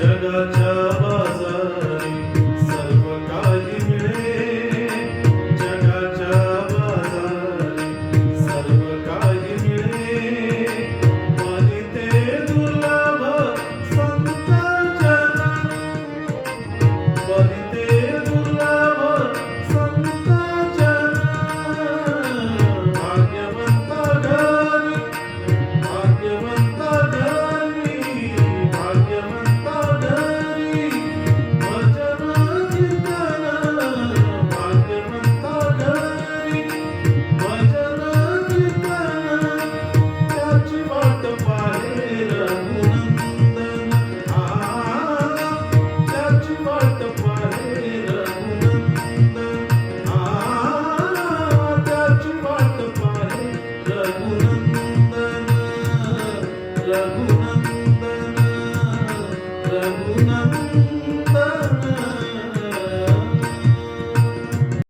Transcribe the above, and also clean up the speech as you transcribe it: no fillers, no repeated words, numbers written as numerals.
जगाच्या बाजारी सर्व काही मिळे, जगाच्या बाजारी सर्व काही मिळे, फलिते दुर्लभ संत जन, फलिते दुर्लभ संत जन. भाग्यवंत घरी, भाग्यवंत घरी, भाग्यवंत घरी भजन कीर्तन, भाग्यवंत घरी भजन कीर्तन. त्याची वाट पाहे रघुनंदन, त्याची वाट पाहे रघुनंदन, त्याची वाट पाहे रघुनंदन, रघुनंदन, रघुनंदन.